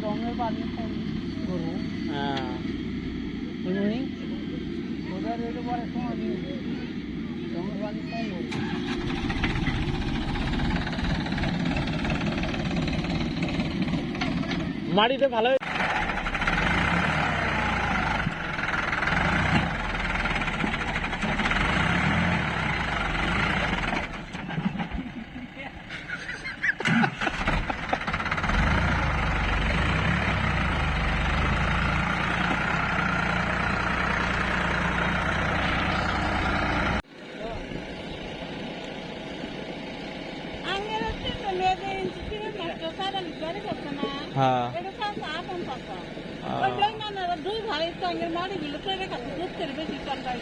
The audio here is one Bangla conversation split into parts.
ডঙের পানি কম গরু বুঝলি ওদের রেটে পরে সময় নিয়ে ডঙের পানি কম গরু মাটিতে ভালো হ্যাঁ দুই ভাই সঙ্গে মারি দিল ট্রেনে কাছে দুধের বেশি চন্দ্রাই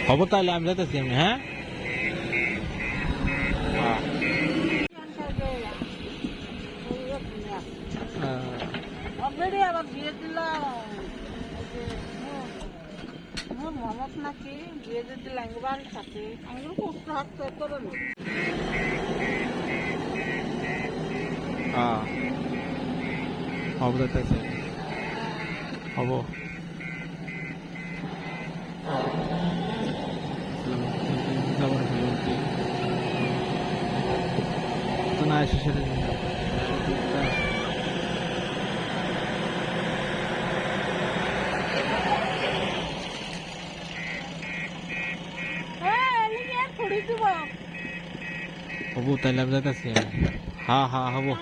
হবো তাহলে আমি যাইতেছি আমি হ্যাঁ অলরেডি আবার বিয়ে দিলাম মোহাম্মদ নাকি বিয়ে দিয়ে দিলাম বাড়ির সাথে আমি কষ্ট হাঁটতে করে নি হবো যাইতেছি হবো তো না এসে সেটা হবো তাইলে আমি যাইতেছি হ্যাঁ হ্যাঁ হবো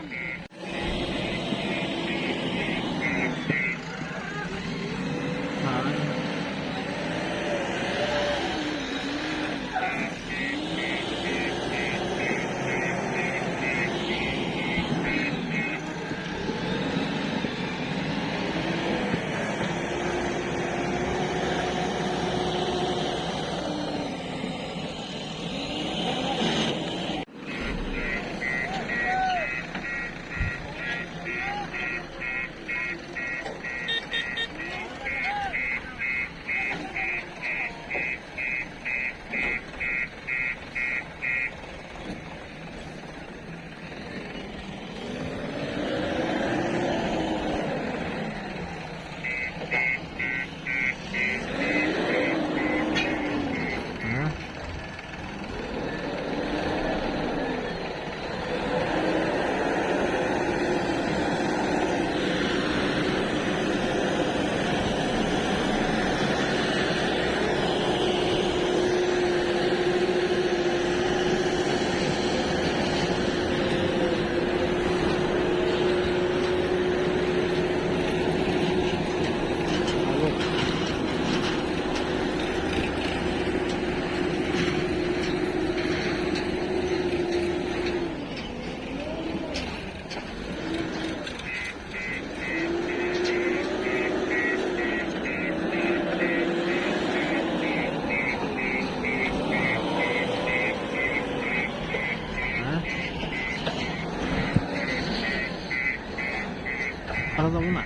para যাবো না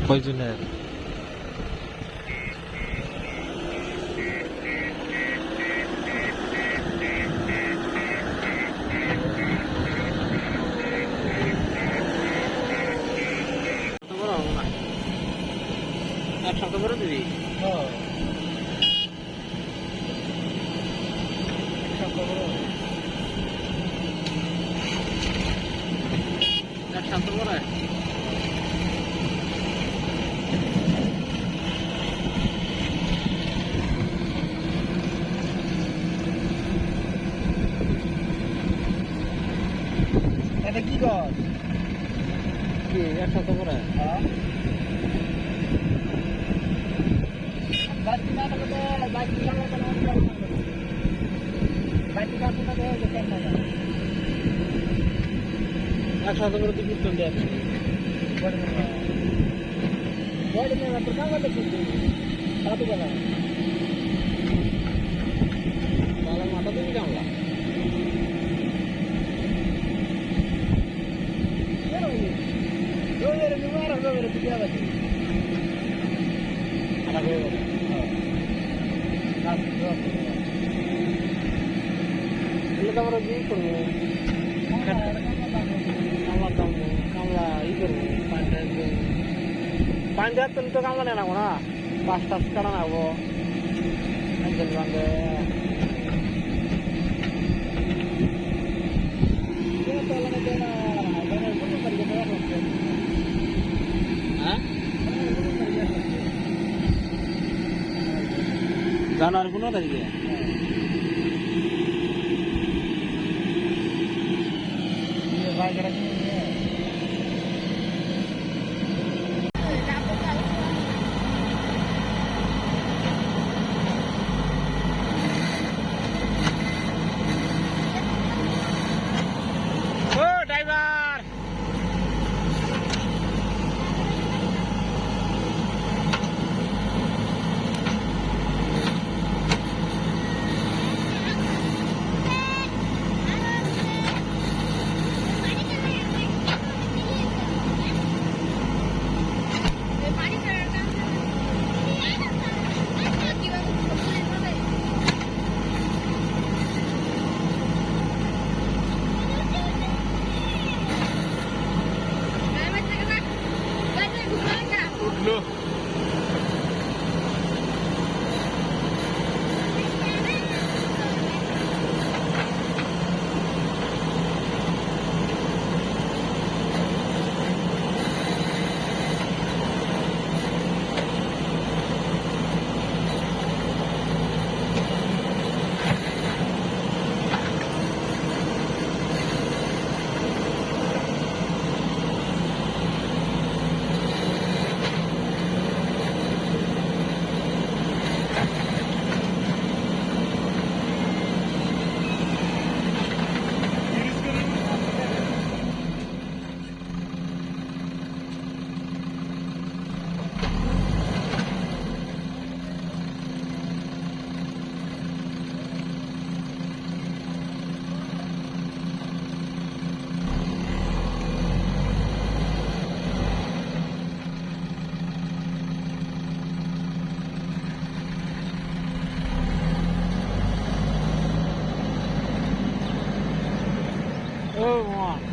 কয়জনের একসাথে করে দিবি একসাথে করে এটা কি কর কি একসাথে করে একসাথে করে তুই বুঝতে দেখ মাথা তুমি জানলা আমরা কি করবো কামলা ই করবো পানি দেওয়ার তো কামলা নেই নাবো না পাঁচ টাস কাটা নাবো জানুয়ারি 15 তারিখে ড্রাইভার উঠলো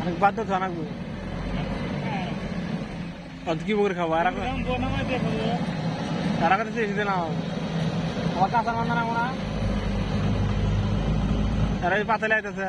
অনেক বাধ্য থাকবো অত কি বকরে খাবো আর তারা কাছে এসে না আমার কাঁচা মান্দা না তারা পাতালে আইতেছে